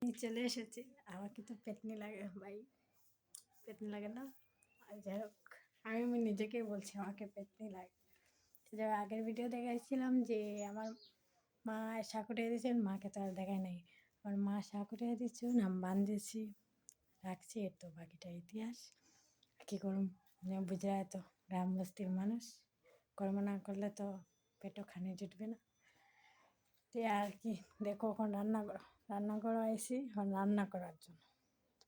চলে এসেছি। আমার কিন্তু পেতনি লাগে ভাই, পেতনি লাগে না? আর যাই হোক, আমি নিজেকেই বলছি আমাকে পেতনি লাগে। যে আগের ভিডিও দেখাইছিলাম যে আমার মা শাক উঠিয়ে দিয়েছেন, মাকে তো আর দেখায় নাই। আমার মা শাক উঠিয়ে দিচ্ছে, নাম বান্ধিয়েছি, রাখছি। এর তো বাকিটা ইতিহাস। কী করুন, বুঝে তো গ্রাম বস্তির মানুষ, কর্ম না করলে তো পেটও খানি জুটবে না। তো আর কি, দেখো এখন রান্না করো আইসি এখন রান্না করার জন্য।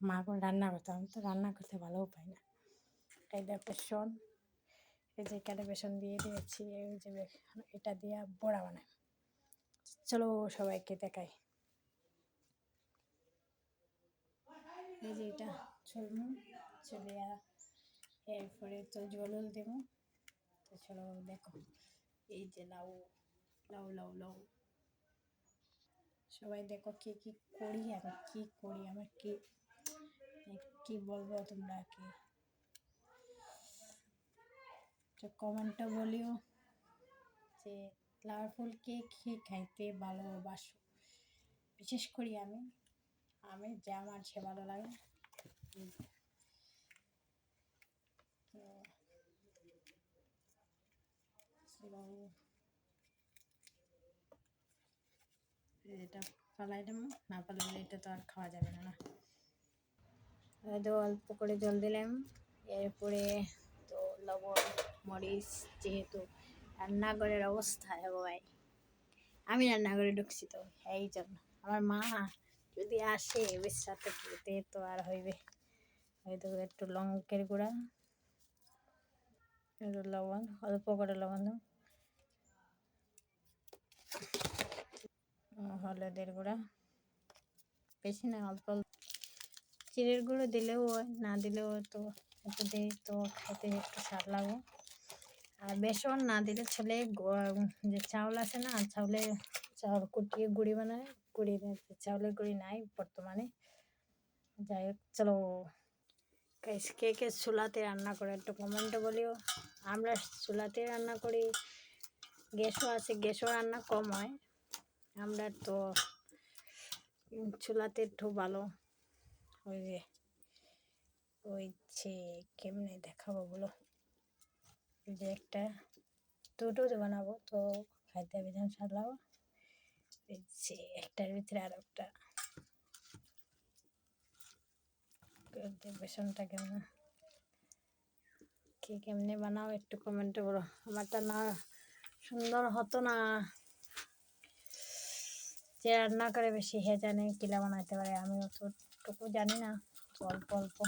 মা এখন রান্না করতে, আমি তো রান্না করতে ভালোও পাই না। এই যে বেসন, এই যে এখানে বেসন দিয়ে দিয়েছি, এই যে এটা দিয়ে বড়া বানাই। চলো সবাইকে দেখাই। এই যে এটা চলুন, চলে এরপরে তো জল দেবো। তো চলো দেখো, এই যে লাউ লাউ লাউ লাউ, সবাই দেখো কি কি করি, আমি কি করি, আমার কি বলবো তোমরা কি কমেন্টটা বলিও যে লাউর ফুল কে খাইতে ভালোবাসো। বিশেষ করি আমি যা আমার সে ভালো লাগে। এটা ফালাই দেবো, না ফালাইলে এটা তো আর খাওয়া যাবে না। তো অল্প করে জল দিলাম। এরপরে তো লবণ মরিচ, যেহেতু রান্নাঘরের অবস্থা ভাই, আমি রান্নাঘরে ঢুকছি তো এই জন্য। আমার মা যদি আসে বিশ্রাতে খেতে তো আর হইবে। হয়তো একটু লঙ্কের গুঁড়া, একটু লবণ, অল্প করে লবণ দেব, হলুদের গুঁড়া বেশি না, অল্প অল্প। চিড়ের গুঁড়ো দিলেও হয়, না দিলেও তো একটু দিই, তো খাইতে একটু স্বাদ লাগবে। আর বেসন না দিলে ছেলে যে চাউল আছে না, চাউল কুটিয়ে গুঁড়ি বানায়, চাউলের গুঁড়ি নাই বর্তমানে। যাই হোক চলো, কে কে চুলাতে রান্না করে একটু কমেন্টে বলিও। আমরা চুলাতে রান্না করি, গ্যাসও আছে, গ্যাসও রান্না কম হয়। আমরা তো চুলাতে একটু ভালো। ওই যে কেমনে দেখাবো বলো, যে একটা দুটো বানাবো তো খাইতে বেজান স্বাদ লাগো। একটার ভিতরে আর একটা বেসনটা কেমনে বানাও একটু কমেন্টে বলো। আমারটা না সুন্দর হতো না, যে রান্না করে বেশি হে জানে কিলা বানাইতে পারে, আমি অতটুকু জানি না, অল্প অল্প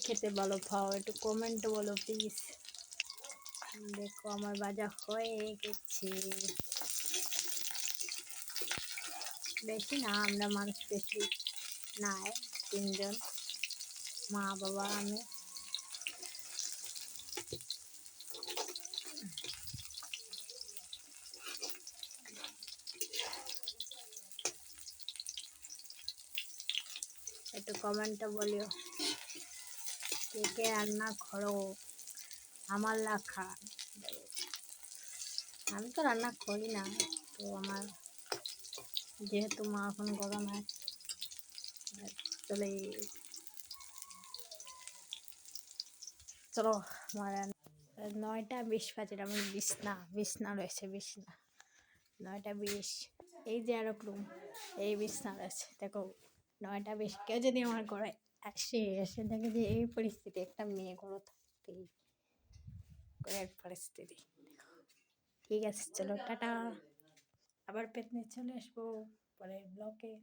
খেতে ভালো পাও একটু কমেন্ট বলো প্লিজ। দেখো আমার ভাজা হয়ে গেছে, বেশি না, আমরা মানুষ বেশি নাই, 3 জন, মা বাবা আমি। একটু কমেন্টে বলিও কে কে রান্না করো আমার লেখা। আমি তো রান্না করি না, তো আমার যেহেতু মা এখন গরমে চলে। চলো আমার 9টা 20 বাজে, আমার বিছনা রয়েছে, 9টা 20। এই যে আর রুম, এই বিছনা রয়েছে দেখো। 9টা 20, কেউ যদি আমার ঘরে এসে দেখে যে এই পরিস্থিতি, একটা মেয়ে ঘরে থাকতেই ঘরের পরিস্থিতি। ঠিক আছে চলো টাটা, আবার পেতনি চলে আসবো পরের ব্লকে।